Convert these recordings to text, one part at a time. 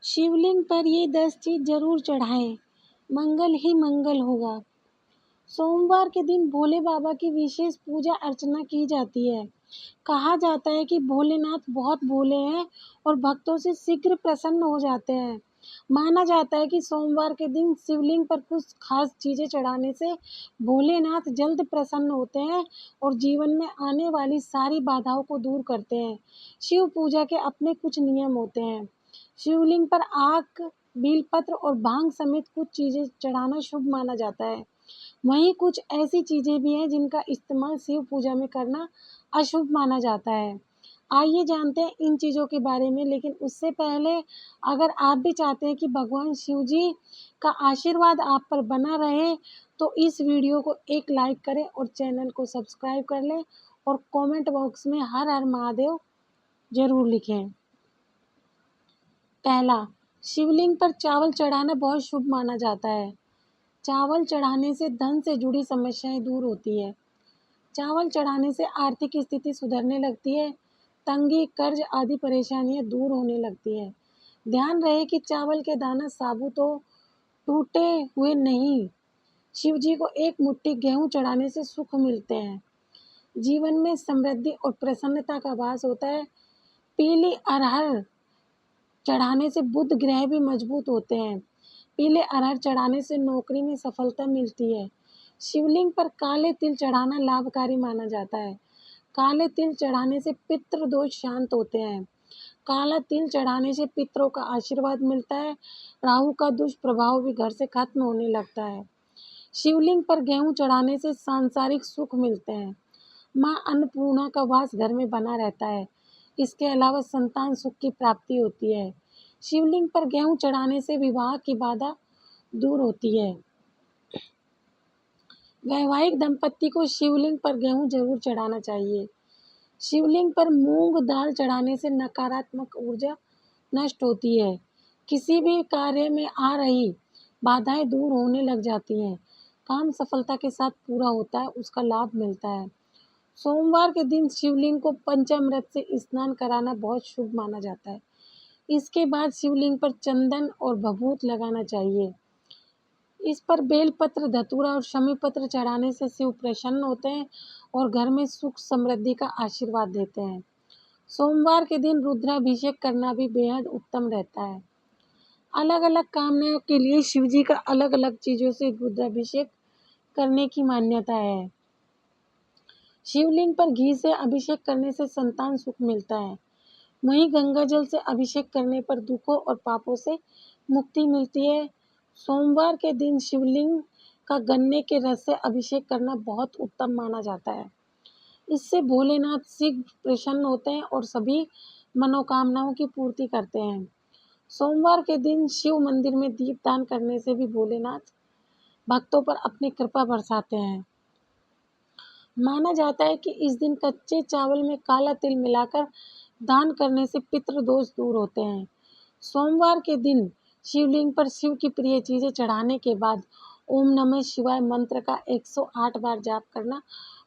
शिवलिंग पर ये 10 चीज जरूर चढ़ाएं, मंगल ही मंगल होगा। सोमवार के दिन भोले बाबा की विशेष पूजा अर्चना की जाती है। कहा जाता है कि भोलेनाथ बहुत भोले हैं और भक्तों से शीघ्र प्रसन्न हो जाते हैं। माना जाता है कि सोमवार के दिन शिवलिंग पर कुछ खास चीजें चढ़ाने से भोलेनाथ जल्द प्रसन्न होते हैं और जीवन में आने वाली सारी बाधाओं को दूर करते हैं। शिव पूजा के अपने कुछ नियम होते हैं। शिवलिंग पर आक, बेलपत्र और भांग समेत कुछ चीजें चढ़ाना शुभ माना जाता है। वहीं कुछ ऐसी चीजें भी हैं जिनका इस्तेमाल शिव पूजा में करना अशुभ माना जाता है। आइए जानते हैं इन चीज़ों के बारे में, लेकिन उससे पहले अगर आप भी चाहते हैं कि भगवान शिव जी का आशीर्वाद आप पर बना रहे, तो इस वीडियो को एक लाइक करें और चैनल को सब्सक्राइब कर लें और कमेंट बॉक्स में हर हर महादेव जरूर लिखें। पहला, शिवलिंग पर चावल चढ़ाना बहुत शुभ माना जाता है। चावल चढ़ाने से धन से जुड़ी समस्याएं दूर होती है। चावल चढ़ाने से आर्थिक स्थिति सुधरने लगती है। तंगी, कर्ज आदि परेशानियां दूर होने लगती है। ध्यान रहे कि चावल के दाना साबुत हो, टूटे हुए नहीं। शिव जी को एक मुट्ठी गेहूं चढ़ाने से सुख मिलते हैं। जीवन में समृद्धि और प्रसन्नता का वास होता है। पीली अरहर चढ़ाने से बुध ग्रह भी मजबूत होते हैं। पीले अरहर चढ़ाने से नौकरी में सफलता मिलती है। शिवलिंग पर काले तिल चढ़ाना लाभकारी माना जाता है। काले तिल चढ़ाने से पितृ दोष शांत होते हैं। काला तिल चढ़ाने से पितरों का आशीर्वाद मिलता है। राहु का दुष्प्रभाव भी घर से खत्म होने लगता है। शिवलिंग पर गेहूं चढ़ाने से सांसारिक सुख मिलते हैं। मां अन्नपूर्णा का वास घर में बना रहता है। इसके अलावा संतान सुख की प्राप्ति होती है। शिवलिंग पर गेहूं चढ़ाने से विवाह की बाधा दूर होती है। वैवाहिक दंपत्ति को शिवलिंग पर गेहूं जरूर चढ़ाना चाहिए। शिवलिंग पर मूंग दाल चढ़ाने से नकारात्मक ऊर्जा नष्ट होती है। किसी भी कार्य में आ रही बाधाएं दूर होने लग जाती हैं। काम सफलता के साथ पूरा होता है, उसका लाभ मिलता है। सोमवार के दिन शिवलिंग को पंचामृत से स्नान कराना बहुत शुभ माना जाता है। इसके बाद शिवलिंग पर चंदन और भभूत लगाना चाहिए। इस पर बेलपत्र, धतूरा और शमी पत्र चढ़ाने से शिव प्रसन्न होते हैं और घर में सुख समृद्धि का आशीर्वाद देते हैं। सोमवार के दिन रुद्राभिषेक करना भी बेहद उत्तम रहता है। अलग अलग कामनाओं के लिए शिव जी का अलग अलग चीजों से रुद्राभिषेक करने की मान्यता है। शिवलिंग पर घी से अभिषेक करने से संतान सुख मिलता है। वहीं गंगा जल से अभिषेक करने पर दुखों और पापों से मुक्ति मिलती है। सोमवार के दिन शिवलिंग का गन्ने के रस से अभिषेक करना बहुत उत्तम माना जाता है। इससे भोलेनाथ शीघ्र प्रसन्न होते हैं और सभी मनोकामनाओं की पूर्ति करते हैं। सोमवार के दिन शिव मंदिर में दीपदान करने से भी भोलेनाथ भक्तों पर अपनी कृपा बरसाते हैं। माना जाता है कि इस दिन कच्चे चावल में काला तिल मिलाकर दान करने से पितृ दोष दूर होते हैं। सोमवार के दिन शिवलिंग पर शिव की प्रिय चीजें चढ़ाने के बाद ओम नमः शिवाय मंत्र का 108 बार जाप करना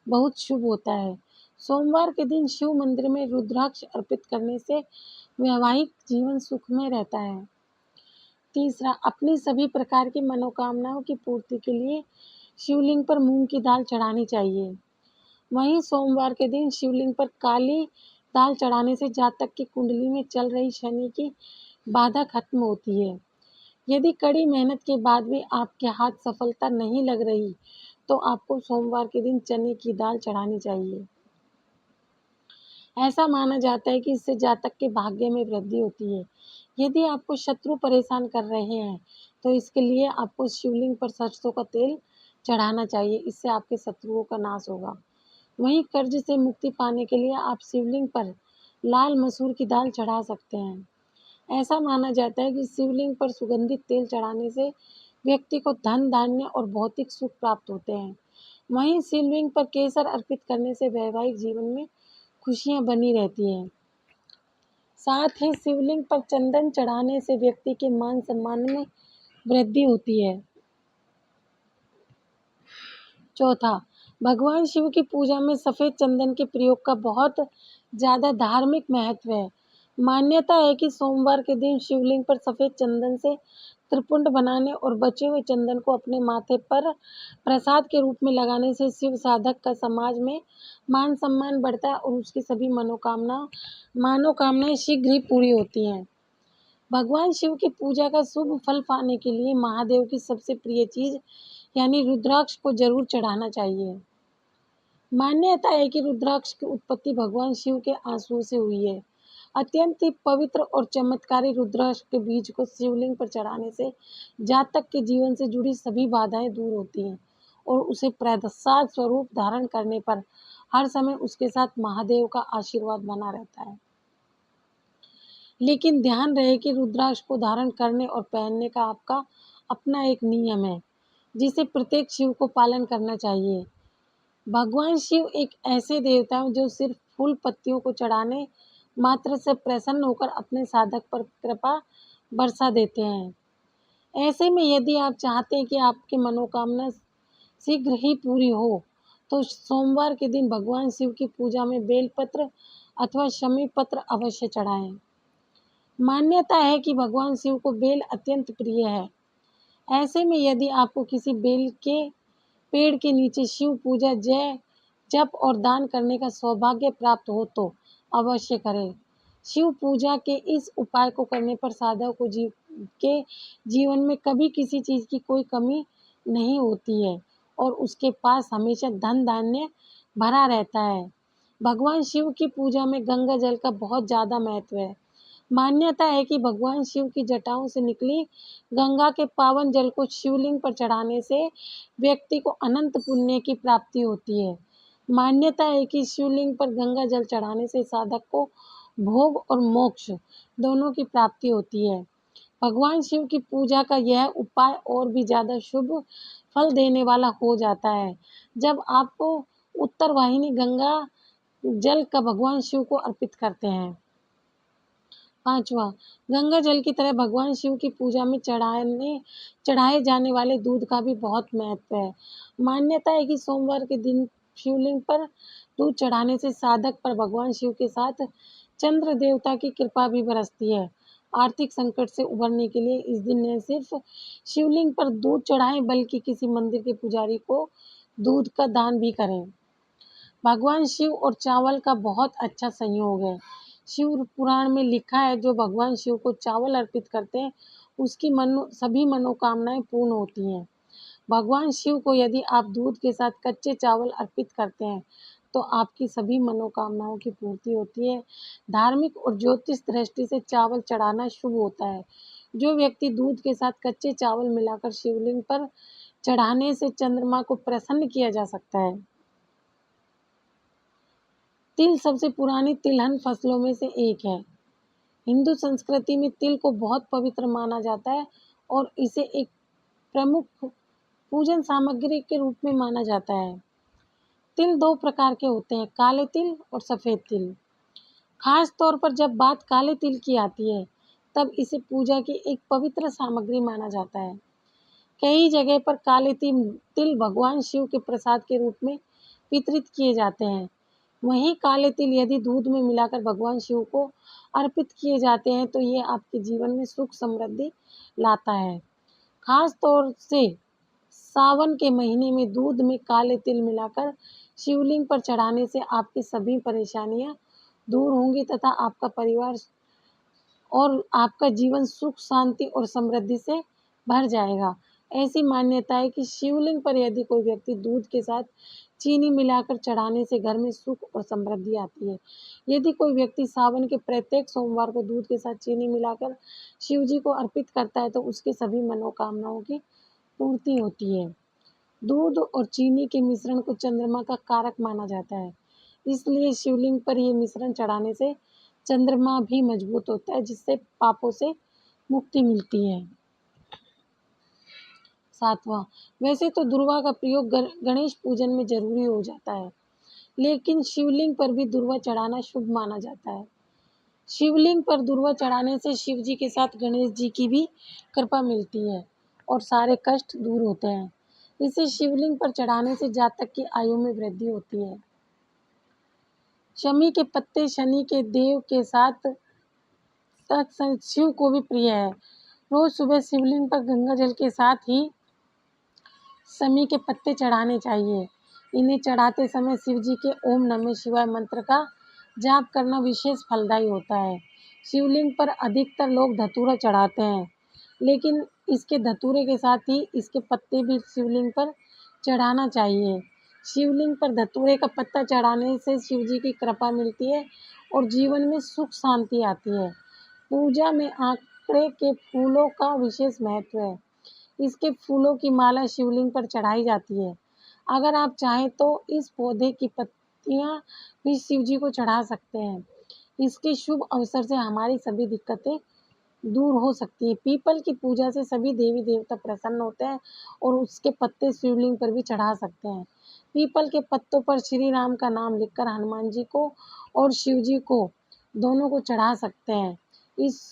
बहुत शुभ होता है। सोमवार के दिन शिव मंदिर में रुद्राक्ष अर्पित करने से वैवाहिक जीवन सुखमय रहता है। तीसरा, अपनी सभी प्रकार की मनोकामनाओं की पूर्ति के लिए शिवलिंग पर मूंग की दाल चढ़ानी चाहिए। वहीं सोमवार के दिन शिवलिंग पर काली दाल चढ़ाने से जातक की कुंडली में चल रही शनि की बाधा खत्म होती है। यदि कड़ी मेहनत के बाद भी आपके हाथ सफलता नहीं लग रही, तो आपको सोमवार के दिन चने की दाल चढ़ानी चाहिए। ऐसा माना जाता है कि इससे जातक के भाग्य में वृद्धि होती है। यदि आपको शत्रु परेशान कर रहे हैं, तो इसके लिए आपको शिवलिंग पर सरसों का तेल चढ़ाना चाहिए। इससे आपके शत्रुओं का नाश होगा। वहीं कर्ज से मुक्ति पाने के लिए आप शिवलिंग पर लाल मसूर की दाल चढ़ा सकते हैं। ऐसा माना जाता है कि शिवलिंग पर सुगंधित तेल चढ़ाने से व्यक्ति को धन, धान्य और भौतिक सुख प्राप्त होते हैं। वहीं शिवलिंग पर केसर अर्पित करने से वैवाहिक जीवन में खुशियां बनी रहती हैं। साथ ही शिवलिंग पर चंदन चढ़ाने से व्यक्ति के मान सम्मान में वृद्धि होती है। चौथा, भगवान शिव की पूजा में सफेद चंदन के प्रयोग का बहुत ज़्यादा धार्मिक महत्व है। मान्यता है कि सोमवार के दिन शिवलिंग पर सफेद चंदन से त्रिपुंड बनाने और बचे हुए चंदन को अपने माथे पर प्रसाद के रूप में लगाने से शिव साधक का समाज में मान सम्मान बढ़ता है और उसकी सभी मनोकामनाएं शीघ्र ही पूरी होती हैं। भगवान शिव की पूजा का शुभ फल पाने के लिए महादेव की सबसे प्रिय चीज यानी रुद्राक्ष को जरूर चढ़ाना चाहिए। मान्यता है कि रुद्राक्ष की उत्पत्ति भगवान शिव के आंसुओं से हुई है। अत्यंत ही पवित्र और चमत्कारी रुद्राक्ष के बीज को शिवलिंग पर चढ़ाने से जातक के जीवन से जुड़ी सभी बाधाएं दूर होती हैं और उसे प्रसाद स्वरूप धारण करने पर हर समय उसके साथ महादेव का आशीर्वाद बना रहता है। लेकिन ध्यान रहे कि रुद्राक्ष को धारण करने और पहनने का आपका अपना एक नियम है, जिसे प्रत्येक शिव को पालन करना चाहिए। भगवान शिव एक ऐसे देवता हैं जो सिर्फ फूल पत्तियों को चढ़ाने मात्र से प्रसन्न होकर अपने साधक पर कृपा बरसा देते हैं। ऐसे में यदि आप चाहते हैं कि आपकी मनोकामना शीघ्र ही पूरी हो, तो सोमवार के दिन भगवान शिव की पूजा में बेलपत्र अथवा शमी पत्र अवश्य चढ़ाएं। मान्यता है कि भगवान शिव को बेल अत्यंत प्रिय है। ऐसे में यदि आपको किसी बेल के पेड़ के नीचे शिव पूजा जय जप और दान करने का सौभाग्य प्राप्त हो तो अवश्य करें। शिव पूजा के इस उपाय को करने पर साधक को के जीवन में कभी किसी चीज की कोई कमी नहीं होती है और उसके पास हमेशा धन धान्य भरा रहता है। भगवान शिव की पूजा में गंगा जल का बहुत ज्यादा महत्व है। मान्यता है कि भगवान शिव की जटाओं से निकली गंगा के पावन जल को शिवलिंग पर चढ़ाने से व्यक्ति को अनंत पुण्य की प्राप्ति होती है। मान्यता है कि शिवलिंग पर गंगा जल चढ़ाने से साधक को भोग और मोक्ष दोनों की प्राप्ति होती है। भगवान शिव की पूजा का यह उपाय और भी ज्यादा शुभ फल देने वाला हो जाता है जब आपको उत्तर वाहिनी गंगा जल का भगवान शिव को अर्पित करते हैं। पांचवा, गंगा जल की तरह भगवान शिव की पूजा में चढ़ाए जाने वाले दूध का भी बहुत महत्व है। मान्यता है कि सोमवार के दिन शिवलिंग पर दूध चढ़ाने से साधक पर भगवान शिव के साथ चंद्र देवता की कृपा भी बरसती है। आर्थिक संकट से उबरने के लिए इस दिन न सिर्फ शिवलिंग पर दूध चढ़ाएं बल्कि किसी मंदिर के पुजारी को दूध का दान भी करें। भगवान शिव और चावल का बहुत अच्छा संयोग है। शिव पुराण में लिखा है जो भगवान शिव को चावल अर्पित करते हैं उसकी सभी मनोकामनाएं पूर्ण होती हैं। भगवान शिव को यदि आप दूध के साथ कच्चे चावल अर्पित करते हैं तो आपकी सभी मनोकामनाओं की पूर्ति होती है। धार्मिक और ज्योतिष दृष्टि से चावल चढ़ाना शुभ होता है। जो व्यक्ति दूध के साथ कच्चे चावल मिलाकर शिवलिंग पर चढ़ाने से चंद्रमा को प्रसन्न किया जा सकता है। तिल सबसे पुरानी तिलहन फसलों में से एक है। हिंदू संस्कृति में तिल को बहुत पवित्र माना जाता है और इसे एक प्रमुख पूजन सामग्री के रूप में माना जाता है। तिल दो प्रकार के होते हैं, काले तिल और सफ़ेद तिल। खास तौर पर जब बात काले तिल की आती है तब इसे पूजा की एक पवित्र सामग्री माना जाता है। कई जगह पर काले तिल भगवान शिव के प्रसाद के रूप में वितरित किए जाते हैं। वहीं काले तिल यदि दूध में मिलाकर भगवान शिव को अर्पित किए जाते हैं तो ये आपके जीवन में सुख समृद्धि लाता है। खास तौर से सावन के महीने में दूध में काले तिल मिलाकर शिवलिंग पर चढ़ाने से आपकी सभी परेशानियां दूर होंगी तथा आपका परिवार और आपका जीवन सुख शांति और समृद्धि से भर जाएगा। ऐसी मान्यता है कि शिवलिंग पर यदि कोई व्यक्ति दूध के साथ चीनी मिलाकर चढ़ाने से घर में सुख और समृद्धि आती है। यदि कोई व्यक्ति सावन के प्रत्येक सोमवार को दूध के साथ चीनी मिलाकर शिव जी को अर्पित करता है तो उसके सभी मनोकामनाओं की पूर्ति होती है। दूध और चीनी के मिश्रण को चंद्रमा का कारक माना जाता है, इसलिए शिवलिंग पर यह मिश्रण चढ़ाने से चंद्रमा भी मजबूत होता है जिससे पापों से मुक्ति मिलती है। सातवां, वैसे तो दुर्वा का प्रयोग गणेश पूजन में जरूरी हो जाता है, लेकिन शिवलिंग पर भी दुर्वा चढ़ाना शुभ माना जाता है। शिवलिंग पर दुर्वा चढ़ाने से शिव जी के साथ गणेश जी की भी कृपा मिलती है और सारे कष्ट दूर होते हैं। इसे शिवलिंग पर चढ़ाने से जातक की आयु में वृद्धि होती है। शमी के पत्ते शनि के देव के साथ तक शिव को भी प्रिय है। रोज सुबह शिवलिंग पर गंगा जल के साथ ही समी के पत्ते चढ़ाने चाहिए। इन्हें चढ़ाते समय शिव जी के ओम नमः शिवाय मंत्र का जाप करना विशेष फलदायी होता है। शिवलिंग पर अधिकतर लोग धतूरा चढ़ाते हैं, लेकिन इसके धतूरे के साथ ही इसके पत्ते भी शिवलिंग पर चढ़ाना चाहिए। शिवलिंग पर धतूरे का पत्ता चढ़ाने से शिव जी की कृपा मिलती है और जीवन में सुख शांति आती है। पूजा में आंकड़े के फूलों का विशेष महत्व है। इसके फूलों की माला शिवलिंग पर चढ़ाई जाती है। अगर आप चाहें तो इस पौधे की पत्तियां भी शिव जी को चढ़ा सकते हैं। इसके शुभ अवसर से हमारी सभी दिक्कतें दूर हो सकती है। पीपल की पूजा से सभी देवी देवता प्रसन्न होते हैं और उसके पत्ते शिवलिंग पर भी चढ़ा सकते हैं। पीपल के पत्तों पर श्री राम का नाम लिखकर हनुमान जी को और शिव जी को दोनों को चढ़ा सकते हैं। इस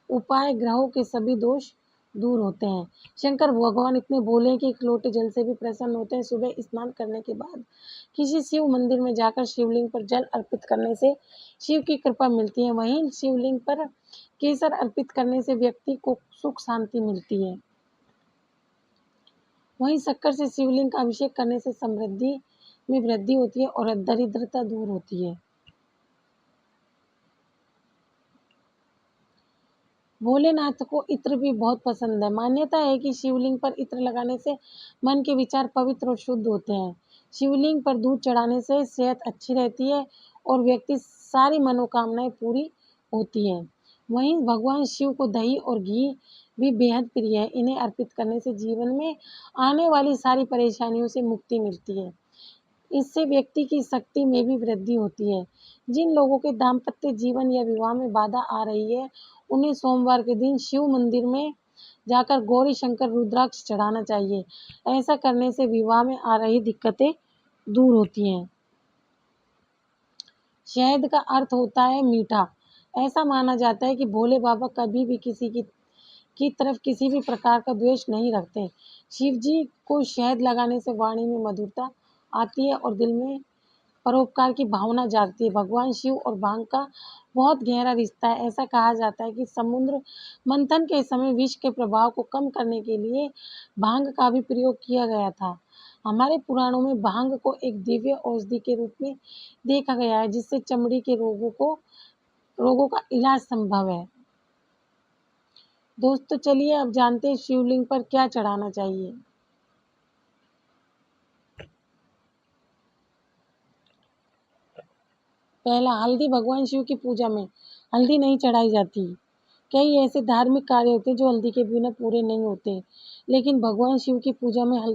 उपाय ग्रहों के सभी दोष दूर होते हैं। शंकर भगवान इतने भोले हैं कि एक लोटे जल से भी प्रसन्न होते हैं। सुबह स्नान करने के बाद किसी शिव मंदिर में जाकर शिवलिंग पर जल अर्पित करने से शिव की कृपा मिलती है। वहीं शिवलिंग पर केसर अर्पित करने से व्यक्ति को सुख शांति मिलती है। वहीं शक्कर से शिवलिंग का अभिषेक करने से समृद्धि में वृद्धि होती है और दरिद्रता दूर होती है। भोलेनाथ को इत्र भी बहुत पसंद है। मान्यता है कि शिवलिंग पर इत्र लगाने से मन के विचार पवित्र और शुद्ध होते हैं। शिवलिंग पर दूध चढ़ाने से सेहत अच्छी रहती है और व्यक्ति सारी मनोकामनाएं पूरी होती हैं। वहीं भगवान शिव को दही और घी भी बेहद प्रिय है। इन्हें अर्पित करने से जीवन में आने वाली सारी परेशानियों से मुक्ति मिलती है। इससे व्यक्ति की शक्ति में भी वृद्धि होती है। जिन लोगों के दाम्पत्य जीवन या विवाह में बाधा आ रही है, उन्हें सोमवार के दिन शिव मंदिर में जाकर गौरी शंकर रुद्राक्ष चढ़ाना चाहिए। ऐसा करने से विवाह में आ रही दिक्कतें दूर होती हैं। शहद का अर्थ होता है मीठा। ऐसा माना जाता है कि भोले बाबा कभी भी किसी की तरफ किसी भी प्रकार का द्वेष नहीं रखते। शिव जी को शहद लगाने से वाणी में मधुरता आती है और दिल में परोपकार की भावना जागती है। भगवान शिव और भांग का बहुत गहरा रिश्ता है। ऐसा कहा जाता है कि समुद्र मंथन के समय विष के प्रभाव को कम करने के लिए भांग का भी प्रयोग किया गया था। हमारे पुराणों में भांग को एक दिव्य औषधि के रूप में देखा गया है, जिससे चमड़ी के रोगों का इलाज संभव है। दोस्तों चलिए अब जानते हैं शिवलिंग पर क्या चढ़ाना चाहिए। पहला, हल्दी। भगवान शिव की पूजा में हल्दी नहीं चढ़ाई जाती। कई ऐसे धार्मिक कार्य होते हैं जो हल्दी के बिना पूरे नहीं होते, लेकिन भगवान शिव की पूजा में हल्दी